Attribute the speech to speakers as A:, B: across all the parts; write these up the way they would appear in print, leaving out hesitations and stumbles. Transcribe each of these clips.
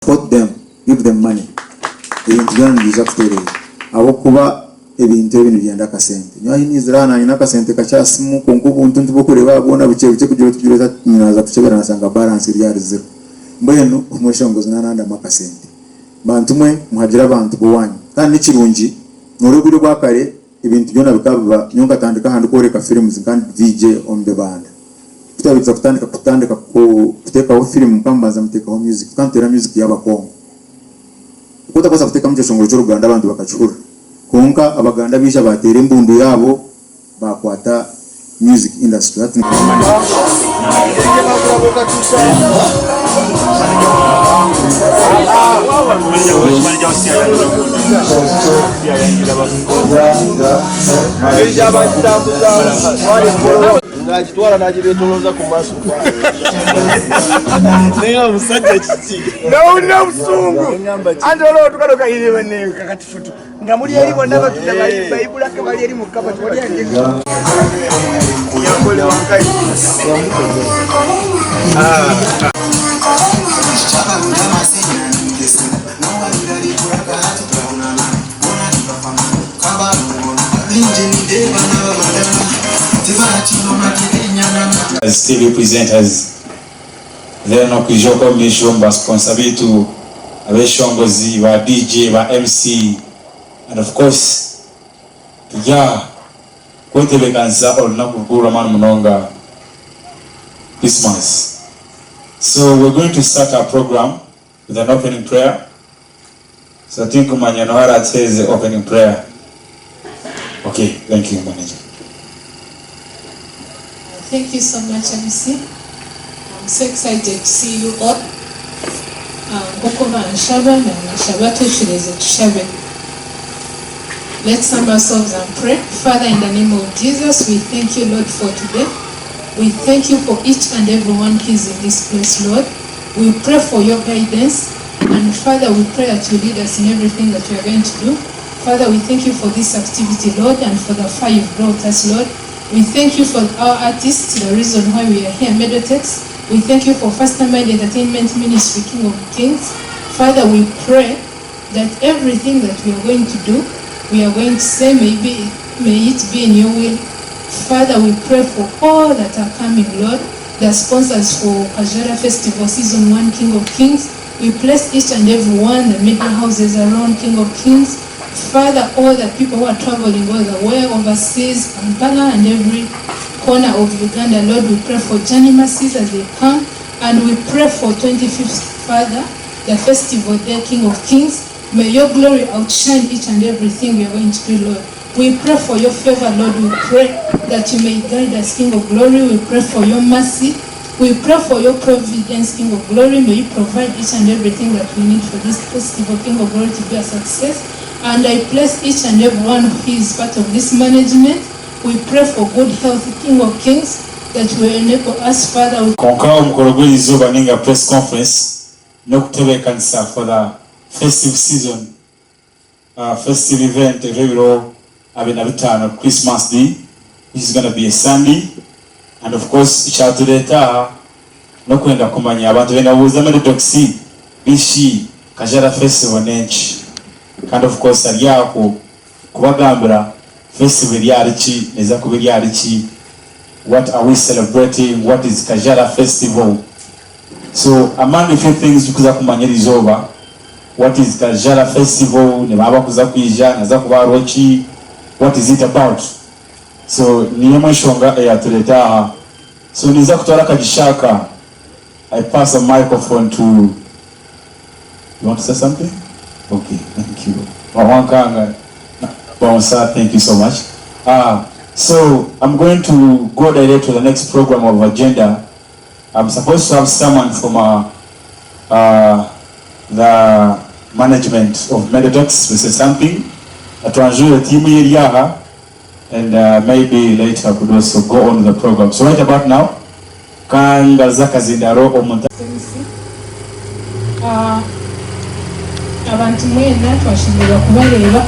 A: Support them, give them money. Ebintu byonna biza kutereera abokuba ebintu ebintu byenda kasente nyo ayinizirana ayina kasente kakyasimu konkubu ntuntu bokureba abona buche kujira tujira nyinaza kuchebera nasanga balance iri ari zero mbwenu umweshongozi nananda makasente bantu mwe muhagira abantu bowanyu kandi nikirungi norobiro bwakare ibintu byona bikaba nyonga tandika handi koreka films kandi VJ on the band kutabiza kutandika kuteka film kambaza muteka music kantera music y'abakongo kuta kwasa kuteka mcheshongolo cy'Uruganda abantu bakacura konka abaganda bisha batera imbundu yabo bakwata music industry ati
B: ngakitwala nakibetoloza ku maaso nenga musajja kiki nawulira busungu andi olwo tukaloka iriwe ne kakati futu nga muli eri bonna batudde bayibulako bali eri mu kabati wali angeka Ankole wankai
C: As TV presenters, there no kujoko mission responsibility abeshongozi ba DJ ba MC and of course yeah kwetebekanza olunakukura manu munonga Christmas. So we're going to start our program with an opening prayer. So I think Umanyanohara says the opening prayer. Okay, thank you, manager.
D: Thank you so much, MC. I'm so excited to see you all. Let's sum ourselves and pray. Father, in the name of Jesus, we thank you, Lord, for today. We thank you for each and every one who is in this place, Lord. We pray for your guidance. And Father, we pray that you lead us in everything that we are going to do. Father, we thank you for this activity, Lord, and for the fire you've brought us, Lord. We thank you for our artists, the reason why we are here, MEDOTEX. We thank you for First Mind Entertainment Ministry, King of Kings. Father, we pray that everything that we are going to do, we are going to say, may it be in your will. Father, we pray for all that are coming, Lord, the sponsors for Kajara Festival Season 1, King of Kings. We bless each and every one, the media houses around King of Kings. Father, all the people who are traveling all the way overseas, Kampala and every corner of Uganda, Lord, we pray for journey mercies as they come, and we pray for 25th, Father, the festival day, King of Kings. May your glory outshine each and everything we are going to do, Lord. We pray for your favor, Lord. We pray that you may guide us, King of Glory. We pray for your mercy. We pray for your providence, King of Glory. May you provide each and everything that we need for this festival, King of Glory, to be a success. And I bless each and every one who is part of this management. We pray for good health, King of Kings, that will enable us, Father.
C: Konka mkorogwe izuba ninga press conference nokutebekanisa for the festive season, festive event, Reviro Abinabitano Christmas Day, which is going to be a Sunday, and of course Chatuleta nokwenda kumanya abantu bena buza MEDOTEX bishi Kajara Festival nenchi. And of course aliyako kubagambira festival yarichi neza kubiri yarichi, what are we celebrating, what is Kajara Festival. So among a few things tukuza kumanyiriza over what is Kajara Festival, ne baba kuza kuija naza kuba rochi, what is it about. So niyo mashonga ya tuleta. So niza kutola kajishaka. I pass the microphone to, you want to say something? Okay, thank you. Thank you so much. So I'm going to go direct to the next program of agenda. I'm supposed to have someone from the management of MEDOTEX to say something. The team here, and maybe later could also go on the program. So right about now,
D: abantu mwena twashimirwa kubaleba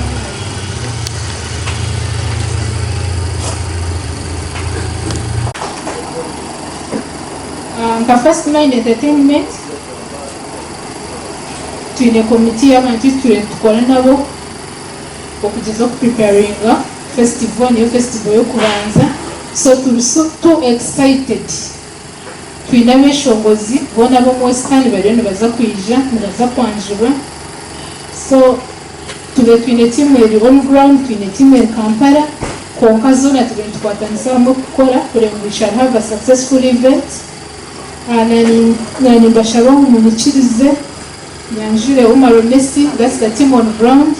D: nka First Mind Entertainment twine komiti y'abantu tukora nabo okugeza ku preparinga festival niyo festival yo kubanza, so turi so excited. Twine abeshongozi bona bo mu Western bariyo nibaza kwija nibaza kwanjura, so twine team eri on ground, twine team eri Kampala konka zona tugenda tukwatanisa mu kukora kugira ngo we shall have a successful event. Nani mbashaba munyikirize nyanjure umaro Messi, that's the team on ground.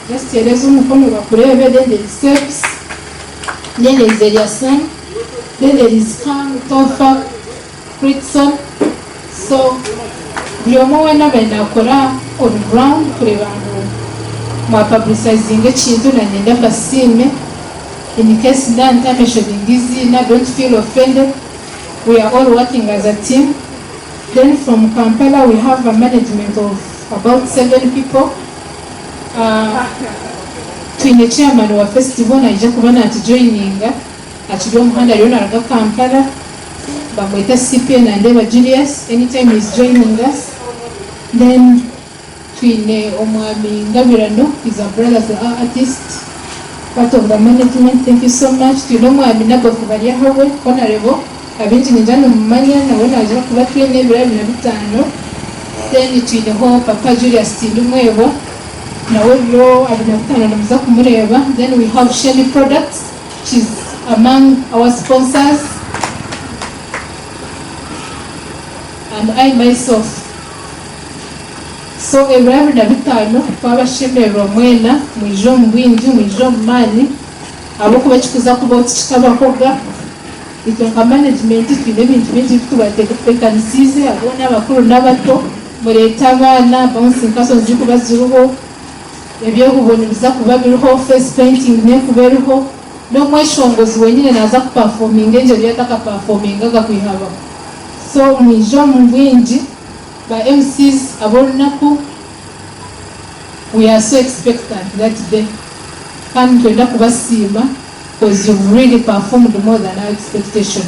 D: Just tereza umukono bakurebe, then there is steps, then there is Eliasan, then there is Kang, Tofa, Fritson. So byomo wena benda kora on ground kureba ngo ma publicizing ekintu na nyenda basime. In case ndanta meshodingizi na don't feel offended. We are all working as a team. Then from Kampala we have a management of about 7 people. Twine chairman wa festival na ija kubana ati joininga atulio muhanda yona araga Kampala bamweta CPN and Eva Julius anytime he's joining us. Then twine omwami Ngabirano is a brother to our artist, part of the management. Thank you so much. Twine omwami nabo kubalia hawe honorable abinti njano mmanya na wona ajira kuba twine bira 5. Then twine ho Papa Julius Tindumwebo na weyo abinafutana na mza kumureba. Then we have Shelly Products, she's among our sponsors, and I myself. So every na bitano kwa shemero mwena mwijo mbwinji mwijo mani abo kubachikuza kuba utishikaba koga itonka management twine bintu bintu tubatekanisize abona abakuru n'abato mureta abana bouncing castle zikuba ziruho ebyo kuboneza kuba biriho face painting ne kuberiho no mweshongozi wenyine naza kuperforming enje byataka performing agakwihaba. So mwijo mbwinji by MCs abonaku we are so expectant that day can twenda kubasima because you've really performed more than our expectation.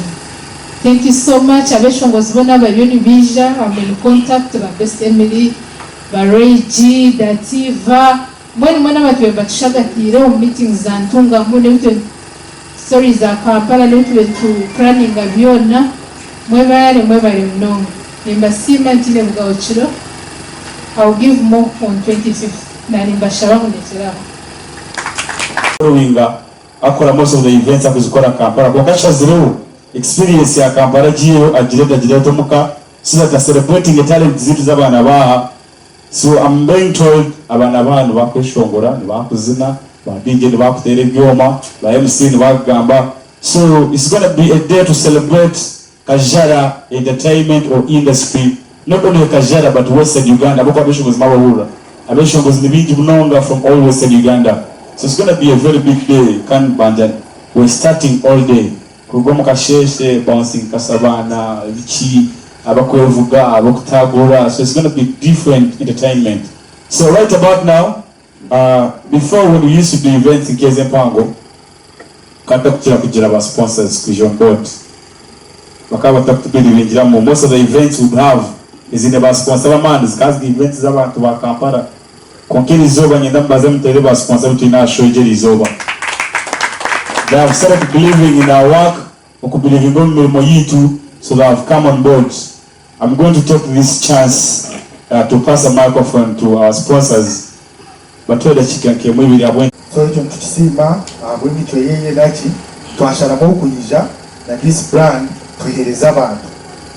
D: Thank you so much. Abeshongozi bona bayoni bija, I'm in contact ba Best Emily, ba Reggie, Dativa. Mwana batwemba tushagatire mu meetings zantunga mu ne stories za Kampala ne tu planning abyona mwebale mnongo. Nimbasima ntine mugawchiro. I'll give more on 25th. Na nimbashaba munetera.
C: Winga akora most of the events akuzikora Kampala kwa kasha zero experience ya Kampala jiyo ajireda tomuka so that celebrating the talent zitu z'abana baha. So I'm being told abana bantu bakwishongora nibakuzina ba DJ nibakutere byoma ba MC nibagamba. So it's going to be a day to celebrate Kajara entertainment or industry, not only Kajara but Western Uganda. Abako abeshongozi mabahura abeshongozi nibingi mnonga from all Western Uganda. So it's going to be a very big day. Kan banjan we're starting all day kugomo kasheshe bouncing kasabana vichi abakwevuga abakutagura. So it's going to be different entertainment. So right about now, before when we used to do events in Kezempango kata kugira ba sponsors ku John Board bakaba batakubira most of the events we have is in the sponsor man because the events z'abantu ba Kampala konkeri zoba nyenda mbaze mutere ba sponsor tina shojeri zoba. They have started believing in our work, okubelieve in mirimo yitu, so they have come on board. I'm going to take this chance to pass a microphone to our sponsors. Batweda chikanke mwibiri abwe.
B: So ekyo tukisima abwemicho yeye laki twashara bokuyija na this brand tuhereza abantu.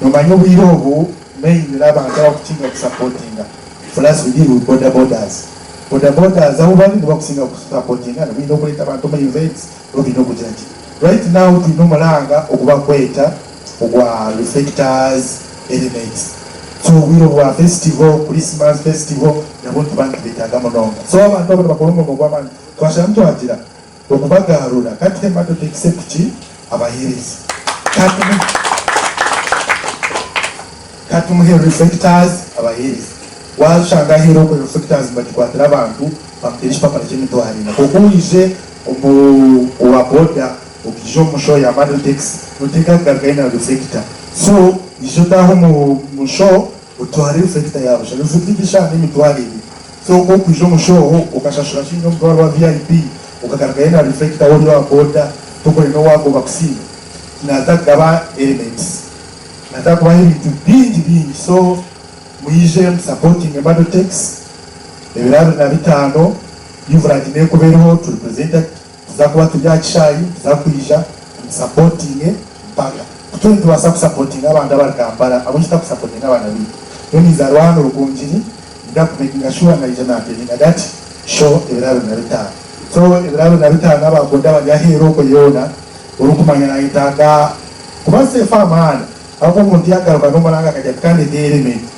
B: Nomanyo obwire obwo main abantu abakutinga kusupportinga. For us we deal with borders. Borders abo bali bakusinga kusupportinga we no kuleta abantu mu events obi no kujanti. Right now we no malanga okuba kweta ogwa reflectors elements. So we have a festival, Christmas festival, na watu bantu bitaga mononga. So abantu abo bakolongo mugwa man twashara mtu atira okubagarura kati mato accept abahereza. Kati mu reflectors abahereza. Washanga hero ko reflectors bakikwatira abantu bamuterisha papa cyane to harina. Kokuyije wa boda okijo musho ya MEDOTEX uteka gagaina reflector. So ijo taho mu show utware reflector yabasha bivugisha n'imitware ibi so ko kwijo mushoho ukashashura shinyo mtwaro wa VIP ukagaragaye na reflector wori wa boda tukore no wako bakusiga nataka ba elements nataka ba ibintu bingi so mwije supporting MEDOTEX ebiraro na bitano yuvragine kubereho to represent tuzakuba tujyacishayi tuzakwija supporting mpaka tundi wasa supporting abantu abarikambara abashita supporting abana bibi yoni za Rwanda rukunjiri ndakumekinga sure na ijana na that show ebiraro na bitano so ebiraro na bitano abakonda bajahero ko yona urukumanya na itanga kubase famana abo umuntu yagaruka no maranga kajya kandi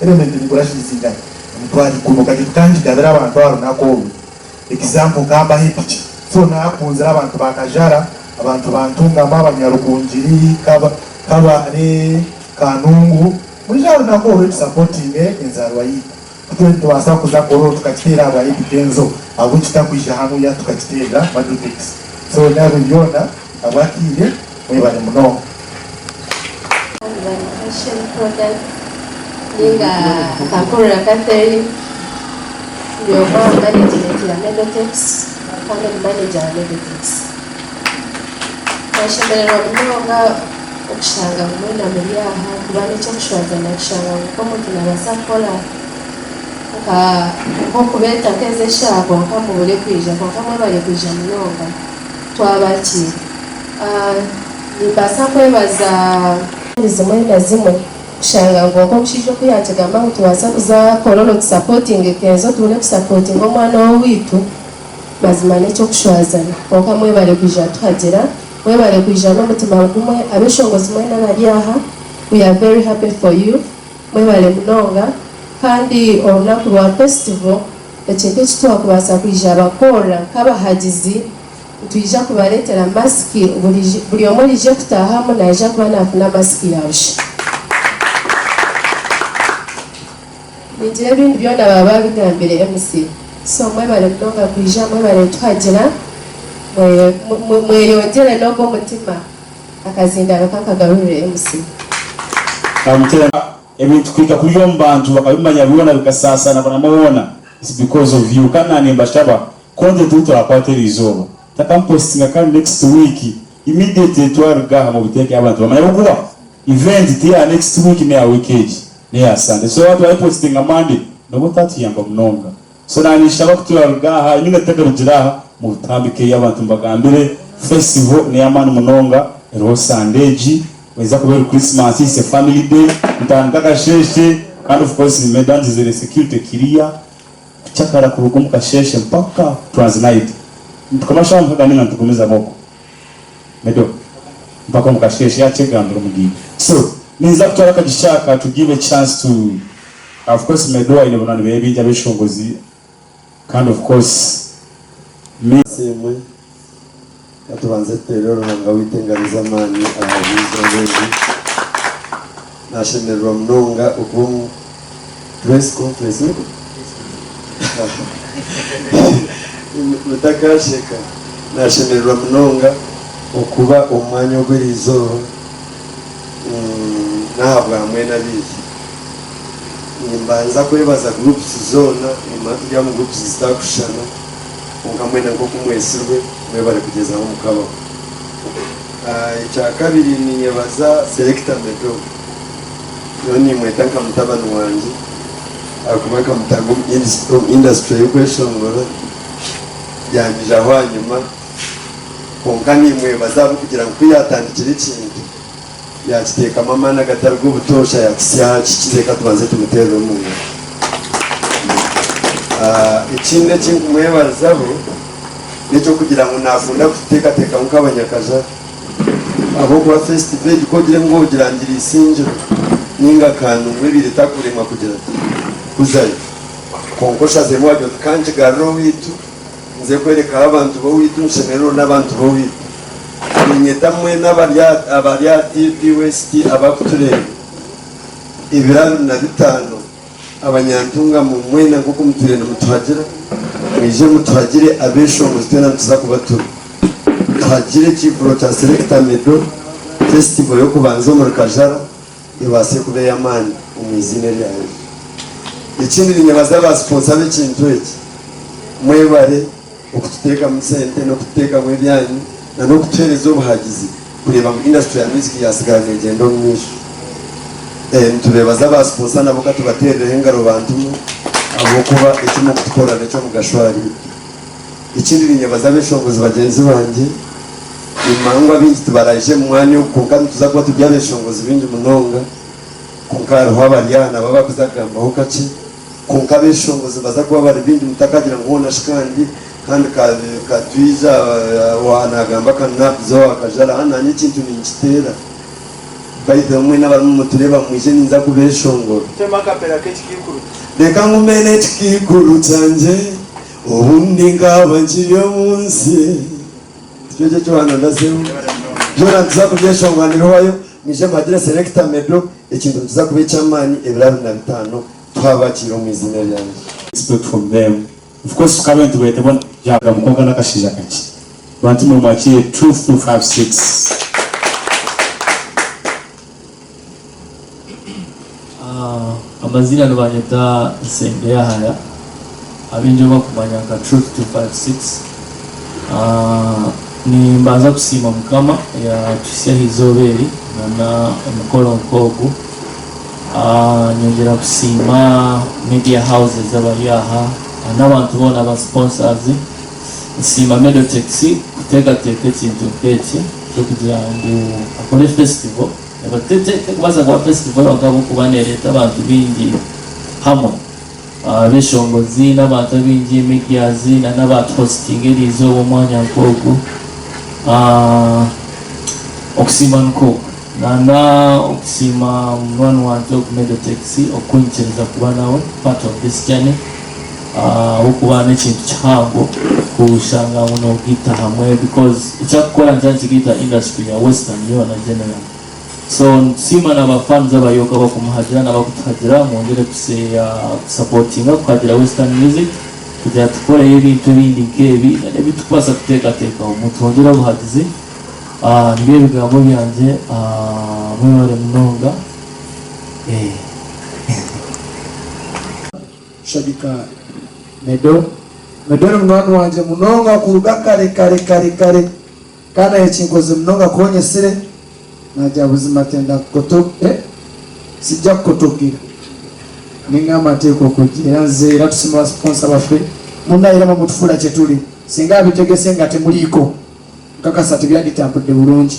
B: element ni kurashizinga mutwari kunuka kandi dabera abantu barunako example kamba hipichi so nakunzira abantu ba Kajara abantu bantunga abanyarukunjiri kaba ne kanungu mujaro nako we supporting enzarwa yi twende wasa kuza koro tukatira aba ibigenzo abuchita kwisha hanu ya tukatira MEDOTEX so nabo yona abakire mwe bali muno
E: fashion product ninga Ankole Catherine ndio management ya MEDOTEX kandi manager ya MEDOTEX Rwashamire mnonga okushanga mwenda muri aha kubane cyo kushwaza na kushanga ko mutuna basakola nko kubeta keze shako nkamubure kwija nkamwe bari kwija mnonga twabakira nibasa kwebaza zimwe na zimwe kushanga ngo ko kushijo kuyatega ngo tuwasa kuza kololo supporting kenzo tule supporting omwana witu bazimane cyo kushwazana ko kamwe bari kwija twagera mwe bari kwija no mutima gumwe abeshongozi mwe n'abari aha we are very happy for you mwe bari mnonga kandi olunaku lwa festival ekintu kitwakubasa kwija abakora kabahagizi tuija kubaletera masiki buli omu lije kutahamu naija kuba nafuna masiki yaushe ningira ebintu byona baba bigambire MC so mwe bari mnonga kwija mwe bari twagira mweyongere nogo mutima akazindaro kakagarurire MC
C: ebintu kwika kuyo mbantu bakabimanya bibona bikasasana banamubona it's because of you kana nimba shaba content uto akwatera izoba takampostinga kandi next week immediately twarga mu biteke abantu bamanya kuba event tia next week ne a weekend ne ya Sunday so watu postinga Monday no tatu yamba mnonga so nani shaba kutwarga ha nyine tegarujira mu tambike y'abantu mbagambire festival ne yamana mnonga Rwashamire weza kubera Christmas is a family day ntanga sheshe and of course medans zile security kiria chakara kurugumu kasheshe mpaka transnight tukamasha mpaka nina tukomeza moko medo mpaka mukasheshe ya chega ndiro mugini so niza kutwara kagishaka to give a chance to of course medo ile bana bebi jabe shongozi kind of course me
F: semwe atubanze terero nanga witengariza mani abizo nezi nashemerwa mnonga ubu press conference mutakasheka nashemerwa mnonga okuba umwanya ogwirizo nahabwa hamwe nabizi nimbanza kwebaza groups zona imatu ya mu groups zitakushana ungamwena ngo kumwesirwe mwe bari kugeza aho mukaba icya kabiri ni nyebaza selector medo yoni mwetanka mutabano wanje akumaka mutago industry y'ukweshongora yangije aho hanyuma konkani mwebaza kugira ngo kwiyatandikira ikintu yakiteka mama n'agatargo butosha yakisya kizeka tubanze tumutere umuntu ikindi cy'umwebazaho nicyo kugira ngo nafunda kuteka teka nk'abanyakaja abo kwa festival ko gire ngo girangira isinjiro ninga kantu mwebire takurema kugira kuzayo konkosha zemwa byo kanje garo witu nze kwereka abantu bo witu nshenero n'abantu bo witu ninyeta mwe n'abarya TV West abakuturere ibiraro na bitano abanyantunga mu mwena kuko muturene mutuhagira mwije mutuhagire abeshongozi tena tuzakubatura tuhagire kiburo cha selector medo festival yo kubanza mu Kajara ibase kubeya mani umwizine ryayo Ekindi ninyebaza ba sponsor b'ekintu eki mwebale okututeeka mu sente n'okututeeka mu ebyanyu na n'okutuheereza obuhagizi kureba mu industry ya music yasigala negenda omu mwisho. Nitubeebaza ba sponsor nabo katubateerereho engaro bantumu habwokuba ekimu okutukora nekyo mugashwari. Ekindi ninyebaza abeshongozi bagenzi bange imangwa bingi tubaraje mu mwanya konka tuza kuba tujya abeshongozi bingi munonga konka hariho abaryana baba kuzagambaho kake konka abeshongozi baza kuba bari bingi mutakagira ngo nashikandi kandi katwiza wanagamba kanabizo akajara ananye ikintu ninkitera bayize mwe n'abantu mutureba mwije ninza kubeshongora
B: tema kapera k'ekikikuru
F: reka ngumene ekikikuru cyanje ubundi ngaba nkiriyo munsi Joje Johanna ndasemu Jora ntuza kubyeshongwaniro wayo nije madire selector medo ekintu tuza kubecamani ebiraro na bitano twabakiro mu izina ryanjye.
C: Expect from them. Of course kabe ntubete bona jaga mukonga nakashija kaki. Bantu mu makiye 2256.
G: Amazina nabanyeta sende yahaya abinjoma kumanya ka truth 256 ni mbaza kusima mukama ya tusia hizoberi na mkolo nkogu nyongera kusima media houses abayaha n'abantu bona ba sponsors sima MEDOTEX kuteka kintu keke cyo kugira ngo akore festival abatete kubaza kwa festival bakabo kubanereta abantu bingi hamwe beshongozi n'abantu bingi mediazi n'abantu hosting irizo umwanya nkogu okusima nko nana okusima mwana wange MEDOTEX okunchereza kuba nawe part of this journey okuba n'ekintu kihango kushanga muno gita hamwe because icyakora njanjigita industry ya Western Uganda general so nsima n'abafans abayoka bakumuhagira n'abakutuhagira mwongere supportinga kuhagira Western music kugira tukore ibintu bindi nkebi n'ebitupasa kuteeka omuntu wongera buhagizi nibiye bigambo byanje mwebale munonga
B: shabika medo mwana wanje munonga kuruga kare kana ekinkoze munonga kuonyesere najja buzima tenda sijja kukotogira ninga amateeko okugira nze era tusima sponsor baffe munayira mu mutufula kyetuli singa abitegese nga temuliiko kakasa tebyanditambudde bulungi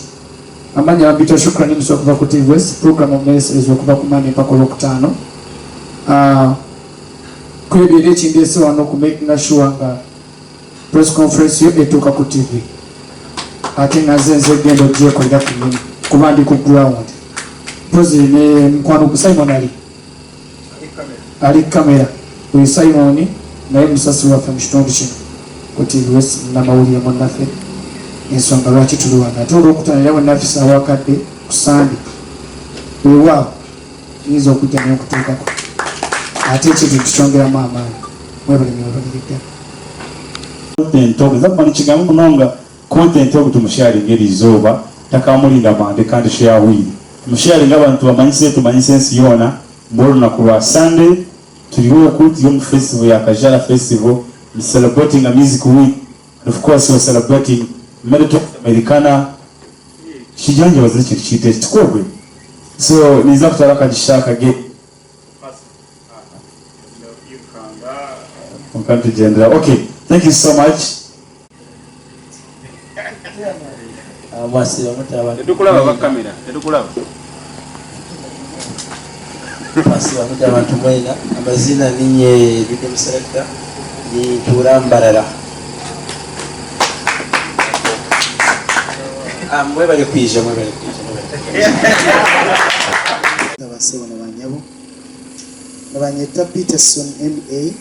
B: amanya ambito shukrani musokuva ku TV West program of ministries okuva ku Monday mpaka Olwokutaano kwebera ekindese wano ku making sure nga press conference yo etuuka ku TV ate nga nze genda ogyekolera kunyini kuba ndi ku ground pozi ne mukwano ku Simon ali kamera uyu Simon naye musasi waffe mu kitundu kino ku TV West n'amawulire munnaffe ensonga lwaki tuluwana ate Olwokutaano era bwennafisa awakadde ku Sande weewaawo nyinza okujja naye okutuukako ate ekintu kikyongeramu amaanyi mwebalimirabaliridda
C: content okuza kumanya kigambo munonga content okutumushyaringa erizooba takamulinda mande kandi sheyawiri tumusharinga abantu tumanyise ensi yoona mb'olunaku lwa Sunday tuliwo okuti yo mu festival ya Kajara festival celebrating a music week and of course we're celebrating MEDOTEX Americana kijanja waziri kintu kiyite kitukogwe so niza kutwala kagishaka ge okay, thank you so much.
G: Mwasira mutabani
B: tukulaba ba kamera tukulaba
G: mwasira mutabani tumwena amazina ninye video selector ni turambarara mwebale kwije
H: abasebo n'abanyabo n'abanyeta Peterson MA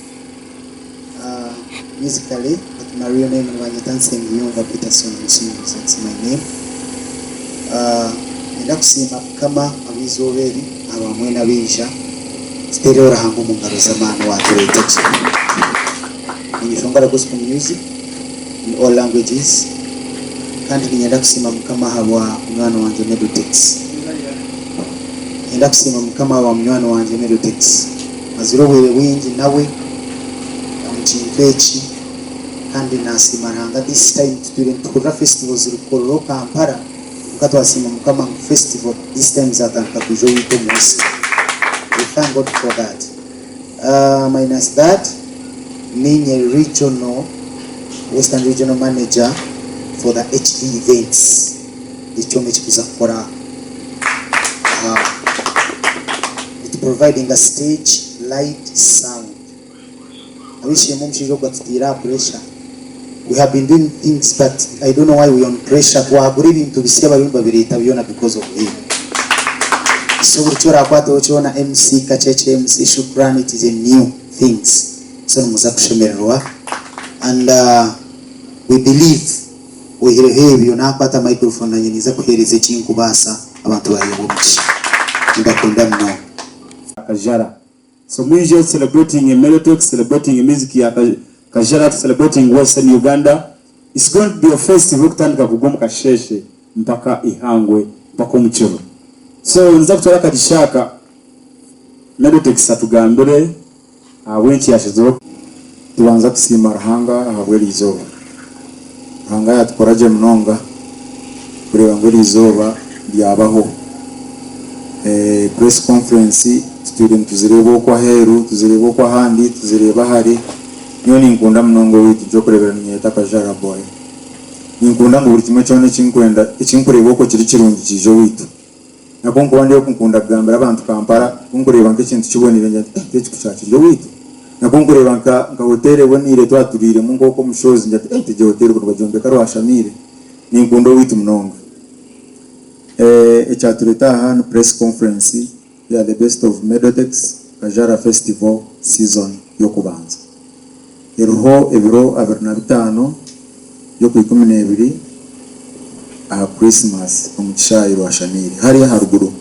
H: musically, but my real name is dancing Yonga Peterson, that's my name. Ndakusima kama abizoberi abamwena bisha stereo rahangu mungaro zamani wa MEDOTEX. Nifungala gospel music in all languages. Kandi ndakusima kama hawa mwana wanje MEDOTEX. Ndakusima kama hawa mwana wanje MEDOTEX. mazirobwere wingi nawe omukintu eki kandi nasimaranga this time tukora festival zirukoro Kampala ukatwasima mukama festival this time zatanga kujo wito musi. We thank God for that. Minus that, being a regional Western Regional Manager for the HD events. It's providing a stage, light, sound. I wish you got pressure. We have been doing things, but I don't know why we're on pressure. We are believing to be because of him. So we're MC Kacheche MC Shukran. It is a new things. So and we believe we have yonapata microphone na nyiniza kuhereza chinkubasa abantu bayobumchi ndakunda mno
C: Kajara. So we just celebrating a MEDOTEX, celebrating a music ya Kajara, celebrating Western Uganda. It's going to be a festival kutandika kugoma kasheshe mpaka ihangwe mpaka umuchiro. So nza kutola kadishaka MEDOTEX atugambire wenchi yashizo tubanza kusima Ruhanga habweli izoba. Ruhanga yatukoraje mnonga kureba ngweli izoba lyabaho. Press conference student tuzirebo kwa heru, tuzirebo kwa handi, tuzireba hari. Niyo ninkunda mnongo witu jo kurebera nyeta Kajara boy. Ninkunda ngo buri kimwe cyone cinkwenda icinkureba ko kiri kirungi kijo witu. Nakonko wandi yo kunkunda gambira abantu Kampala kunkureba nk'ikintu kibonire njye cyikushakiryo witu. Nakonkureba nka hotel bonire twaturire mu ngoko mushozi njye tije hotel ko rwajombe ka Rwashamire ninkundo witu mnonga. Echatureta han press conference ya the best of MEDOTEX Kajara festival season yo kubanza. Eruho ebiro 25 yo ku 12 Christmas omugisha Rwashamire hari haruguru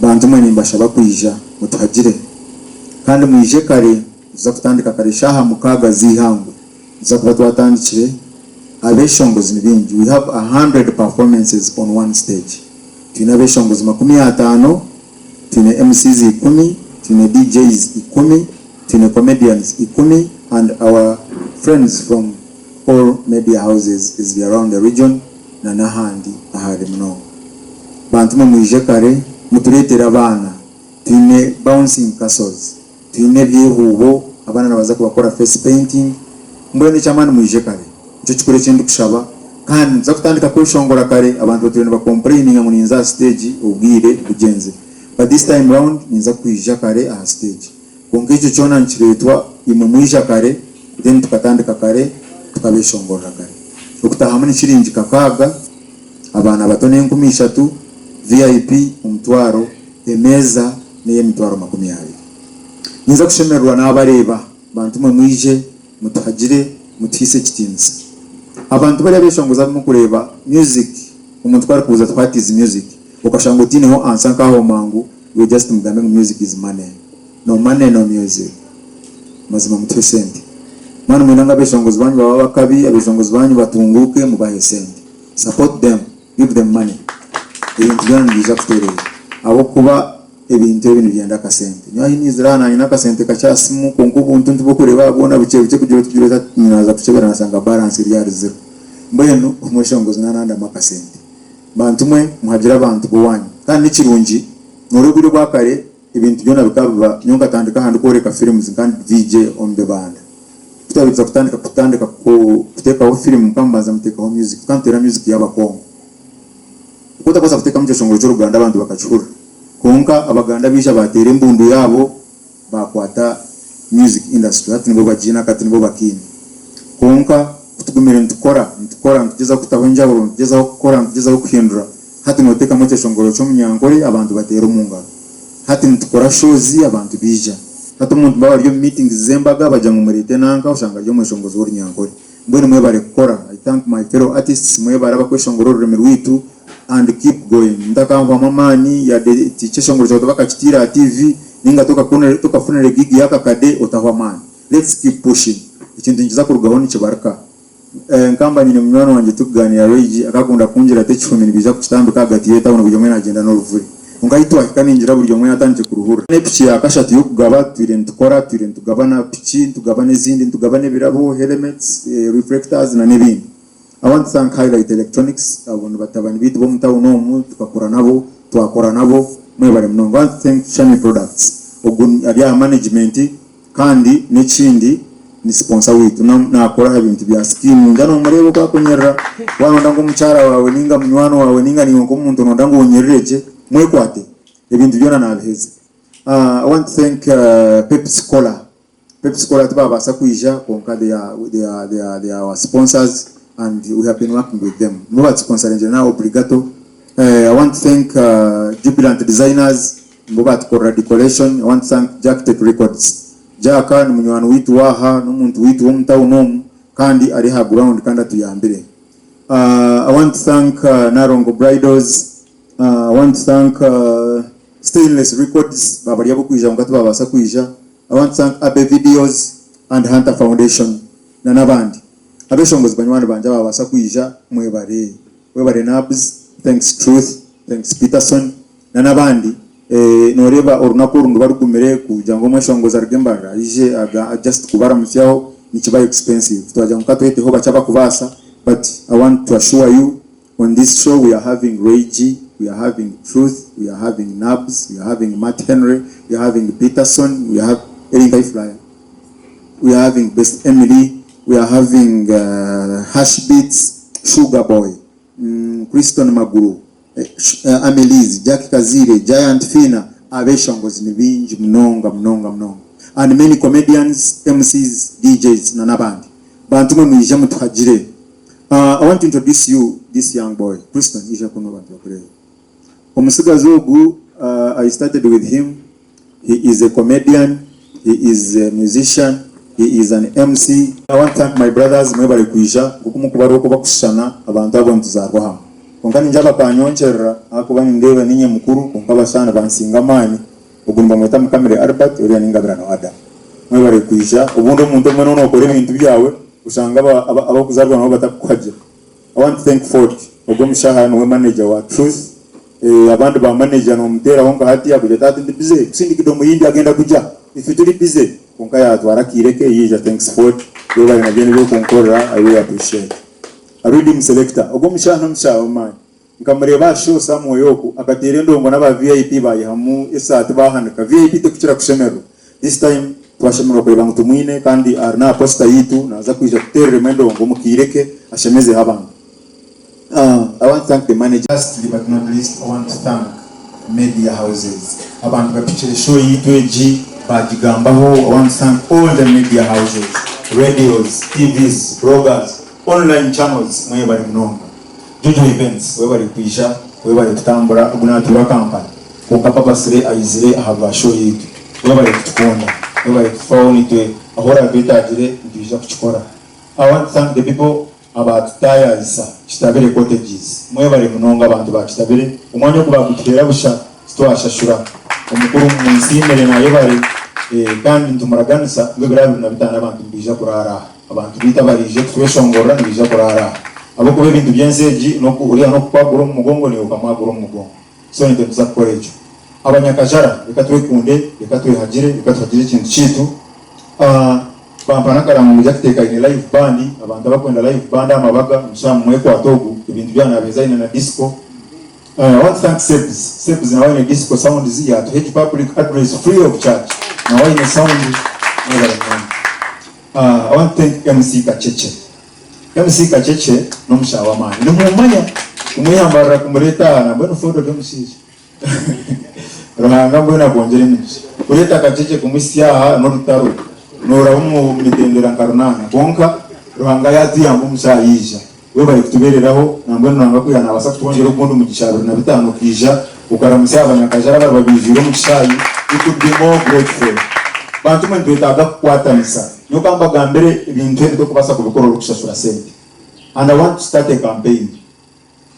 C: bantu mwe nimbasha bakwija mutahagire kandi mwije kare uza kutandika kare shaha mukaga zihangwe uza kuba twatandikire abeshongozi nibingi. We have 100 performances on one stage. Tuna abeshongozi 50, tuna MCs 10, tuna DJs 10, tuna comedians 10, and our friends from all media houses is around the region na nahandi ahari mno. Bantu mwije kare mutuletera abana, tune bouncing castles, tune byehubo abana nabaza kubakora face painting. Mbone cyamana mwije kare cyo kikore cyindi kushaba kandi nza kutandika ko shongora kare abantu batubene ba complaining amuninza stage ubwire bugenze. But this time round ninza kwija kare a stage konke icyo cyona nkiretwa imumwija kare then tukatandika kare tukabeshongora kare ukutaha muri kiringi kakaga abana batone 13 VIP umtwaro emeza neye mitwaro 20. Ninza kushemerwa n'abareba bantu mwije mutahagire mutise kitinza abantu bari abeshongoza mu kureba music umuntu twari kuza twatize music ukashanga utineho ansanka ho mangu we just mugambe music is money. No money no music. Mazima mutwe sente mwana mwinanga abeshongozi banyu baba bakabi abeshongozi banyu batunguke mubahe sente. Support them, give them money. Ibintu byangiza kutere abo kuba ebintu byenda kasente nyo inizirana ina kasente kacyasimu konko buntu ndibo kureba abona buke kugira tugireza nyinaza kucebera nasanga balance iri zero mbeno umweshongozi nananda makasente bantu mwe muhagira abantu bowanyu kandi nikirungi noruguru rwakare ibintu byona bikaba nyonga tandika handi koreka films kandi VJ on the band tutabiza kutandika ko kuteka film mpambaza muteka ho music kantera music y'abakongo kuko takosa kuteka mcheshongoro cyo Rwanda abantu bakachura konka abaganda bisha batera imbundu yabo bakwata music industry hati nibo bajina kati nibo bakini konka kutugumira ntukora ngeza kutabonja buru ngeza gukora ngeza kuhindura hati noteka mcheshongoro cyo munyankore abantu batera umunga hati ntukora shows abantu bija hati umuntu baba ryo meetings zembaga baja mu murite nanka ushanga ryo mweshongozo wori nyankore mbone mwe bare gukora. I thank my fellow artists mwe bara bakweshongoro ruremero witu and keep going. Ndaka mamani ya ticheshongoro cyo bakachitira TV ninga toka funere gigi yaka kade otahwamani. Let's keep pushing. Ikintu ngiza kurugaho ni kibaraka. Nkamba nyine mwana wanje tuganira Rage akakunda kungira te 10 biza kutambika hagati yeta uno bujomwe na agenda no ruvuri.
A: ngaitwa kaninjira buri omwe atanje kuruhura nepichi yakashati yokugaba tugabana pichi tugabane zindi tugabane birabo helmets reflectors na nebindi. I want to thank Highlight Electronics abantu batabani bitu bo mutawo no tukakora nabo twakora nabo mwe bari mnongo. I want to thank Shami Products ogun ya management kandi n'ekindi ni sponsor wetu nakora ibintu bya skin ndano murebo kwa kunyerera wano ndango muchara wawe ninga munywano wawe ninga ni ngo umuntu ndango unyereje mwekwate ibintu byona nabiheze. I want to thank Pepsi Cola tubabasa kuija konka they are our sponsors and we have been working with them. Mubati sponsoring now obligato. I want to thank Jubilant Designers Mubati Kora Decoration. I want to thank Jack Tech Records. Jaka ni munywano witu waha n'umuntu witu wo mutawo nomu kandi ari ha ground kandi atuyambire. I want to thank Narongo Bridals. I want to thank Stainless Records babari yabo kuija ngatu babasa kuija. I want to thank Abe Videos and Hunter Foundation na nabandi abeshongozi banywani banje babasa kuija mwebare Nabs, thanks Truth, thanks Peterson na nabandi noreba orunako rundu barugumere kuja ngo mweshongoza rugembara ije aga just kubara mufyaho ni kiba expensive twaja mukato hete ho bachaba kubasa. But I want to assure you on this show we are having Reggie, we are having Truth, we are having Nabs, we are having Matt Henry, we are having Peterson, we have Erinkai Flyer, we are having Best Emily, we are having Hash Beats, Sugar Boy, Kriston Maguru, Amelise, Jack Kazire, Giant Fina, abeshongozi ni bingi mnonga and many comedians, MCs, DJs na nabandi bantu mwije mutuhagire. I want to introduce you this young boy Kriston ije kuno bantu bakure omusigazi ogu. I started with him. He is a comedian, he is a musician, he is an MC. I want to thank my brothers mwebale kuija kukumukubaro ko bakushana abantu abo ntuzarwa hamwe konkani njaba kanyoncherera akubani ndeba ninye mukuru konkabashana bansinga mani ugumba mweta mukamere Albert uriya ningabira no ada mwebale kuija ubundo umuntu mwe no okore ibintu byawe usanga abo kuzarwa nabo batakwaje. I want to thank Ford ogomshaha no manager wa Truth. Abantu ba manager no mutera honga hati ya kujeta ndi bize kusindikiro muyindi agenda kuja ifituri bize konka ya twara kireke yija. Thanks Ford yoba na bene byo konkora. I really appreciate. A reading selector ogomshaha mshaho man nkamureba show samwe yoku akatere ndongo n'aba VIP bayihamu esatu bahanika VIP tekukira kushemero. This time twashemero ko bantu mwine kandi arna posta yitu naza kuija kutere mendongo mukireke ashemeze habantu. I want to thank the managers. Lastly but not least, I want to thank media houses. Abantu bapichire show yitu bajigambaho. I want to thank all the media houses, radios, TVs, bloggers, online channels. Mwebali mnonga. Jojo events. Webali kuisha, webali kutambura, ugunatura kampani. Kukapapa sire aizire ahava show yitu. Webali kutukonda, webali kufauni tuwe. Ahora vita ajire, ntuisha kuchukora. I want to thank the people about tires kitabire cottages mwebale munonga abantu ba kitabire umwanya kuba gutera busha twashashura umukuru mu nsimere na yebale kandi ntumuraganisa ngabira na bitana abantu bija kurara abantu bita barije tweshongora bija kurara abo kube bintu byenseji no kuhuriya no kwagura mu mugongo ne ukamagura mu mugongo so nite tuzakorejo abanyakajara ikatwekunde ikatwehagire ikatwagire ikintu kitu Pampana karamu mujakiteka ine live band abantu bakwenda live band amabaga mushamu mweko atogu ibintu byana bezaina na disco. I want to thank Sebs na wine disco sound is here to hedge public address free of charge na wine sound I want to thank MC Kacheche no mshawa mani no mwanya umuyambara kumureta na bano photo do musije rohanga mbona konjere nje kuleta Kacheche kumisia no rutaro nora umu mitendera karunana bonka ruhanga yati yambu musayija webali kutubereraho nambwe nanga kuyana abasa kutwongera ubundi mu gisharo na bitano kija ukaramusa abanyakajara babijiro mu kishayi ikudi more grateful bantu mwe twetaga kwatanisa nyokamba gambere ibintu byo kubasa kubikora rukushashura sente. And I want to start a campaign.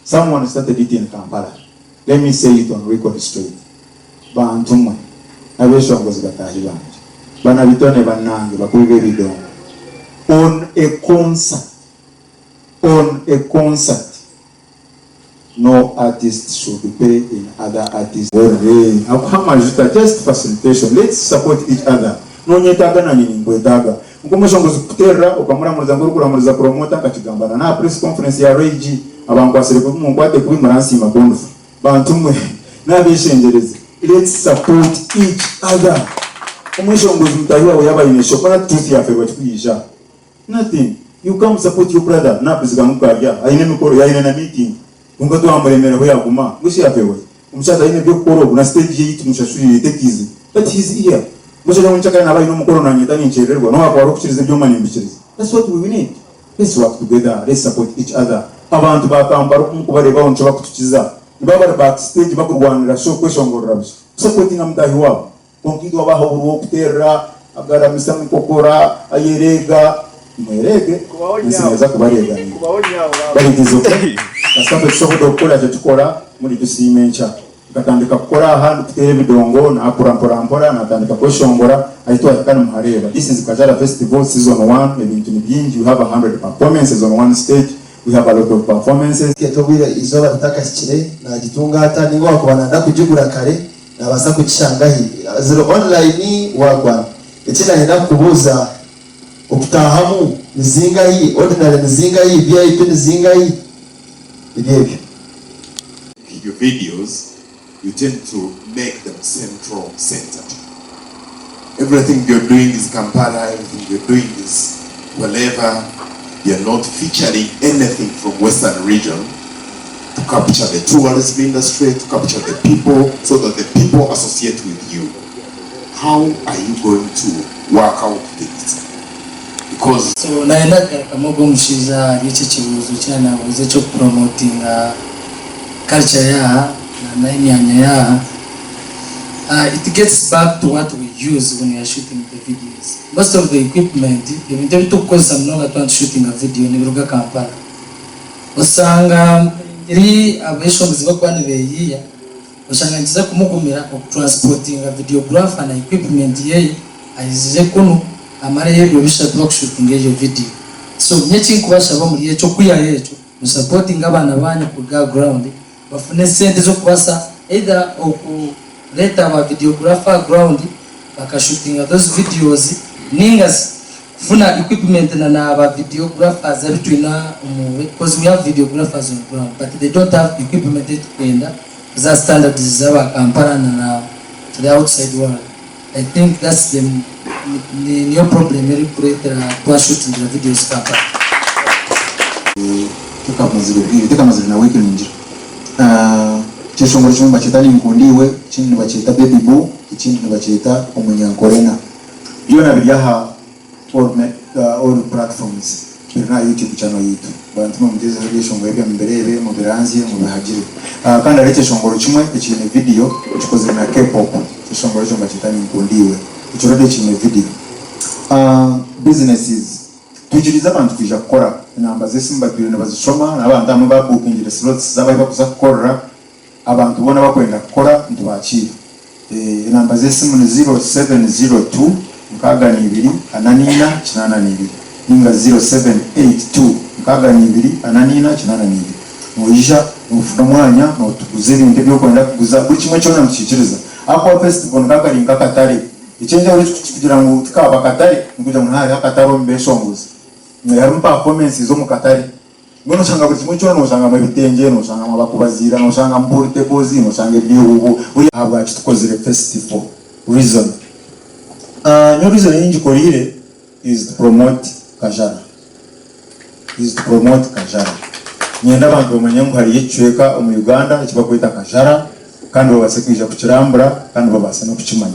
A: Someone started it in Kampala. Let me say it on record straight. Bantu mwe abeshongozi batahi banje bana bitone banange bakubibe bidongo on a concert no artist should pay in other artists. Just facilitation. Let's support each other. No nyetaga na nini ngwetaga. Nkomashongozi kuterra okamuramuriza nguru kuramuriza promoter kachigambana na press conference ya RG abantu basere ko munkwate kubi maransi makondo. Bantumwe nabishengereza. Let's support each other. Nkomashongozi mtahiwa yabayine shokora tuti yafe bakwisha. Nothing. You come support your brother. Na pesiga mukarya. Aine mikoro yaine na meeting. Unga tu amuremera ho yaguma. Gushi yafewe. Umushaka ine byo koro na stage yitu mushashuri tekizi. But he's here. Mushaka munchaka na bayino mukoro na nyita ninchererwa. No akwaro kuchiriza byo mani mbikiriza. That's what we need. Let's work together. Let's support each other. Abantu bakambara kumukubareba oncho bakutukiza. Nibaba backstage bakurwanira show kweshongorera biso. Supporting amutahi wabo. Konkido abaho uruwo kuterra agara misami kokora ayerega mwerege nsineza kubarega barigizoke nasabe tushoboye gukora cyo tukora muri dusimencha gatandika gukora ahantu tutere bidongo na akurampora natandika kweshongora ahitwa yakana muhareba. This is Kajara Festival season 1. Ibintu byinji. You have 100 performances on one stage. We have a lot of performances.
I: Ketobira izo bataka kire na gitungata ningo bakubana kujigura kare nabasa kucishangahi zero online wagwa ekina henda kubuza okutahamu nizinga hii ordinary nizinga hii VIP nizinga hii idebyo.
J: Your videos you tend to make them centered. Everything you're doing is Kampala, everything you're doing is wherever. You're not featuring anything from Western region to capture the tourism industry, to capture the people, so that the people associate with you. How are you going to work out this? Because
K: so naenda kamogo mshiza gice chibuzo cyana uze cyo promoting culture ya na imyanya ya it gets back to what we use when we are shooting the videos. Most of the equipment, even though it took us some longer time shooting a video in Ruga Kampala. Usanga iri abeshobozi bakwane beyiya usanga ntiza kumugumira transporting a videographer na equipment ye ayize kuno amare yebyo bishatu bakushooting ejo video. So nyechi kubasha bamuri yecho kuya yecho supporting abana banyu ku background bafune sente zo kubasa either okuleta aba videographer ground bakashooting those videos ningas funa equipment na aba videographers abitwina because we have videographers on ground but they don't have equipment to kwenda za standards za Kampala na to the outside world. I think that's the new problem very creator to shooting the videos Kampala.
A: Tukamazira na wiki ninjira chishongoro chimwe bachita linkundiwe chini bachita baby boo chini bachita omunyankorena yona byaha all platforms na YouTube channel yitu bantu mugeze relation webya mberebe mu biranzi mu bihagire kandi areke chishongoro chimwe chine video chikoze na K-pop chishongoro chimwe bachita linkundiwe ichorode chine video businesses tujiriza abantu kija gukora inamba zesimba bibiri bazishoma n'abantu amwe babukingira slots zabaye bakuza gukora abantu bona bakwenda gukora ntibakira inamba zesimu ni 0702 mkaga ni 2 ananina 82 ninga 0782 mkaga ni 2 ananina 82 mujisha ufuka mwanya no tukuze ibintu byo kwenda kuguza buri kimwe cyo namukikiriza ako festival ngaga ringa katari icyenje uri kugira ngo tukaba katari kugira ngo hari akataro mbeshonguza hari performance zo mu katari ngono changa buri kimwe cyo no changa mu bitenge no changa mu bakubazira no changa mburi tekozi no changa ibihugu uri habwa tukozire festival reason no reason yinji korire is to promote Kajara nyenda abantu bamenya ngo hari yicweka mu Uganda kibakwita Kajara kandi babasekije kuchirambura kandi babasa no kuchimanya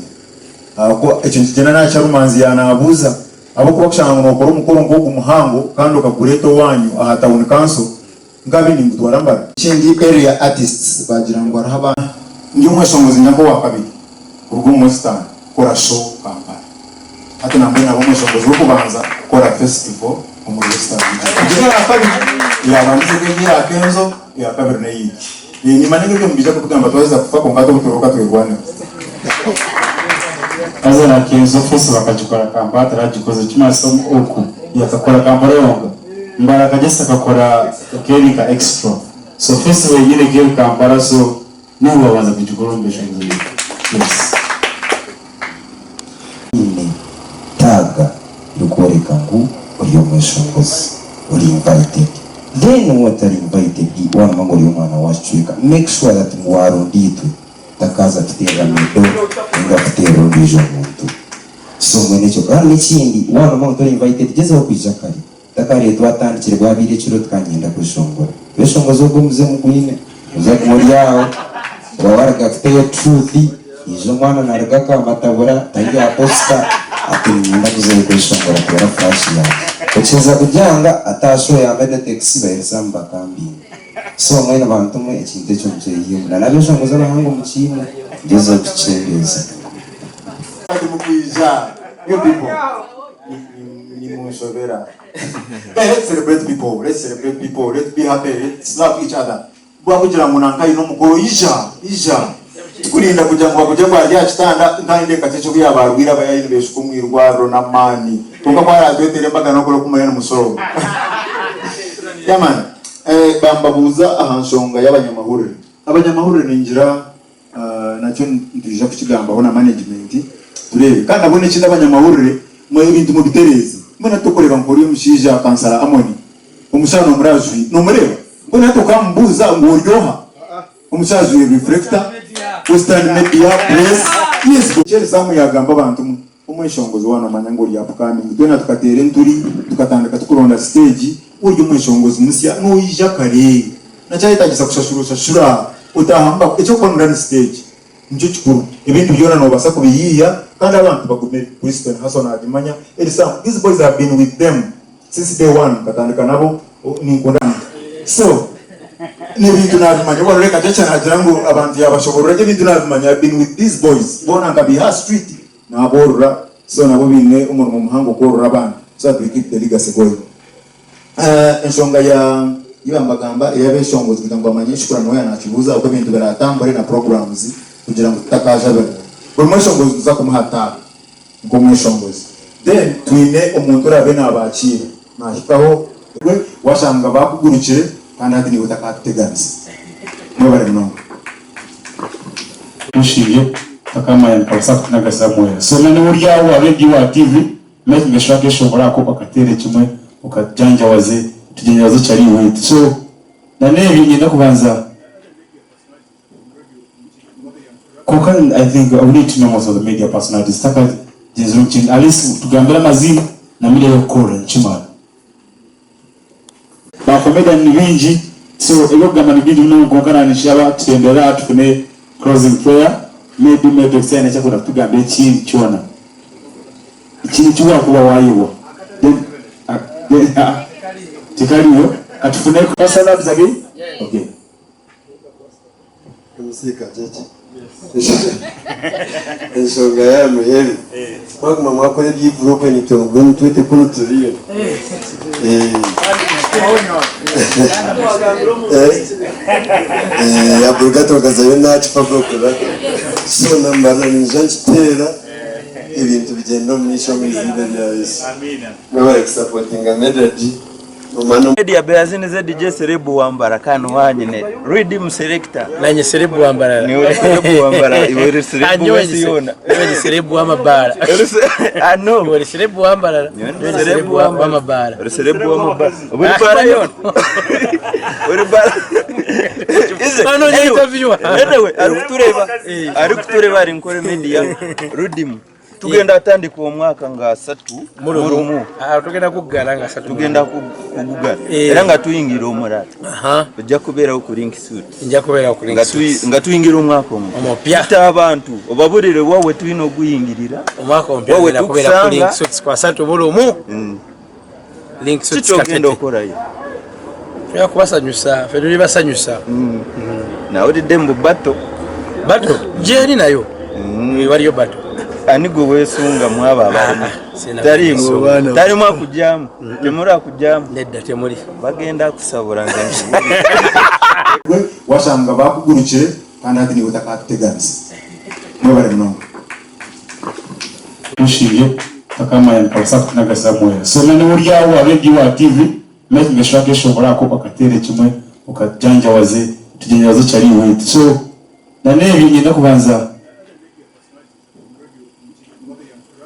A: ako icyo kigena nacha rumanzi yanabuza abo kubakushanga ngo ukora umukoro ngo umuhango kandi ukakureto wanyu ahatawuni council ngabini ngutwarambara ikindi area artists bagira ngo arahaba ndi umweshongozi nyako wakabiri urwo mustan kora show Kampala hata nambona abo mweshongozi wo kubanza kora festival mu Western Uganda ngira akabiri yabanze kugira akenzo ya kabiri na yiki ni manenge byo mbija kugamba twaweza kufa ko ngato butoroka twegwane
C: azana kenzo fose bakajukora Kampala tarajikoze kimasomo oku yakakora Kampala yonga mbara kajesa kakora kenika extra So festival yingine game Kampala so niwe wabanza kujikorombesha mzuri. Yes.
L: Taga yukoreka ngo uri umweshongozi uri invited. Then what are invited one mango y'umwana washwika. Make sure that mwarunditwe takaza tutera medo nga tutera ndijo muntu. So mwenecho kandi kindi one mango tori invited jeze okwijakari. Takari twatandikire bwabire kiro tukagenda kwishongora. Beshongozi ubwo muze mugwine. Uza kumuri yawo. Wawaraga kuteye truth. Ijo mwana narigaka matabura tangira posta atinyenda kuze kwishongora kwa flash ya. Kucheza kujanga atasho ya MEDOTEX bayesamba kambi. So mwene bantu mwe ekinte cyo mjeyiyo. Na beshongoza bahango mukimo ngeze kucengeza.
A: Ati mukwiza you people. Let's celebrate people. Let's be happy. Let's love each other. Bwakugira munanka ino mukoro ija. Kurinda kujangwa kujangwa ya kitanda ndande katecho kuya barwira bayine beshukumwirwa ronamani. Tunga kwara twetere mbagano ko kumenya musoro. Yaman bambabuza ahanshonga y'abanyamahurire. Abanyamahurire ninjira nacyo ndije kukigamba ho na management. Turebe kandi abone kinda abanyamahurire mu bintu mu bitereza. Mbona tukorera nkori y'umushija kansara amoni. Umushano murazwi no mureba. Mbona tukambuza ngoryoha. Umushaju reflector Western Media Press. Yes, cyere samu yagamba abantu umweshongozi wana manyangori yapukani. Twena tukatere nturi tukatandika tukuronda stage uryo umweshongozi musya no yija kare. Nacyahitagisa kushashura utahamba icyo konda stage. Njo chikuru ibintu byona no basa kubiyiya kandi abantu bagumere Western Hassan Adimanya. These boys have been with them since day one katandika nabo ni nkondana. So n'ibintu nabimanya bareka cyane hagira ngo abantu yabashobora ibintu nabimanya. I've been with these boys bona ngabiha street naborura so nabo bine umuntu mu muhango korora abana so that we keep the legacy going. Enshonga ya ibambagamba yabeshongozi kugira amanyisha kurano yana kibuza uko bintu baratambare na programs kugira ngo tutakaje bari promotion za kumuhata ngo mweshongozi then twine umuntu rabe nabakira nahikaho we washanga bakugurukire kandi ati ni utakateganza mwebare no
C: Mushibye takama ya kabisa kunagasa moyo. So nani urya wa radio TV make ngashake shobora ko akatere kimwe ukajanja waze tujenya waze cyari wait. So nane bigenda kubanza Kokan, I think I need to know most of the media personalities. Taka jinzurumchini at least tugambira mazina na media yokora nchimana. Ba komeda ni bingi so ego gamba ni bingi no kokana ni shaba tendera tufune closing prayer maybe MEDOTEX ene cyakora tugambe kintu cyona. Ikintu cyuwa kuba wayiwa. Then tikaliyo atufune kwa salamu zake. Okay.
F: Musika jeje. Ensonga ya muheri. Baguma mwakore by'igroupe ni to ngo twete kuri turiyo. Ya burgato kazayo nacu pabokora. So nambara ni janchitera ibintu bigenda mu ishami zinde bya Yesu. Amina. Nawe supporting Medadi.
M: Media Beazini za DJ Serebu wambara kanu wanyine Redeem Selector
N: nanye Serebu wambara
M: ni uri Serebu wambara iwe Serebu wasiona
N: ni Serebu wamabara
M: ano
N: uri Serebu wambara ni Serebu wamabara
M: uri Serebu wamabara uri bara yon uri bara
N: ano ni interview
M: anyway ari kutureba ari NKORE Media Redeem tugenda atandika uwo mwaka nga 3 murumu
N: tugenda kugara nga 3
M: tugenda kugara era nga tuyingira omurata ujja kubera ku link suit
N: njya kubera ku link suit
M: nga tuyingira umwaka omupya abantu obaburire wawe tuyino guyingirira
N: umwaka omupya kubera ku link suit kwa 3 murumu link suit
M: kagenda okorayo
N: ya kubasanyusa fedori basanyusa
M: na odi dembo bato
N: jeri nayo waliyo bato
M: anigo wesunga mwaba abana tari mwa kujamu temura kujamu
N: nedda temuri
M: bagenda kusabura nganji
A: washanga bakugurukire kandi ati ni utakateganza mwebare no
C: Mushibye takama ya kabisa kunagasa moyo. So nani urya wa radio TV make ngashake shobora ko akatere kimwe ukajanja waze tujanja waze chali wetu. So na nevi ngenda kubanza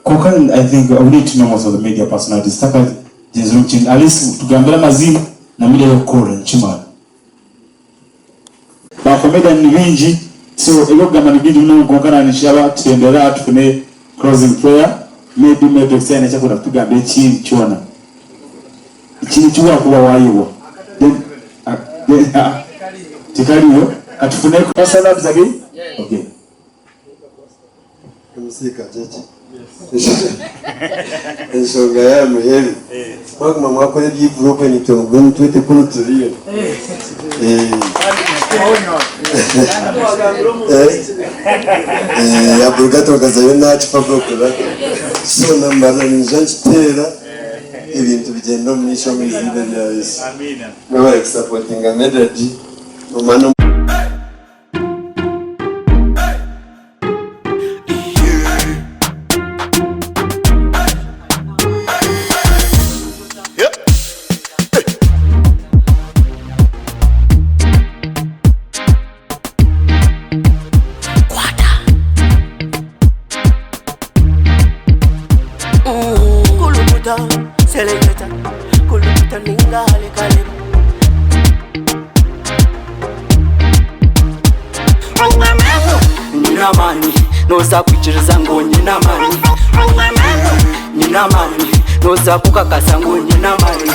C: kokan. I think we need to know most of the media personalities. Taka jinzu chin at least tugambira mazina na media yokora nchimana ba komeda ni bingi. So ego gamba ni bingi muno konkana nishaba tutendera tufune closing prayer. Maybe MEDOTEX ene chakora tugambe chini chona chini chuwa kuwa waiwa then tikaliyo atufune kwa salamu zabi. Okay,
F: kumusika jeje ensonga ya muheri mwakuma mwakole byivuro ni tongo ntwete kuno turiyo ya burgato kazayo nachi pabokora so nambara ninjantera ibintu bigenda mu misho mizinde bya Yesu. Amina. Mwa supporting a melody umano
O: Selecta, kuluta ningale kale. Nina mani, noza kuchiriza ngo nina mani. Nina mani, noza kukakasa ngo nina mani.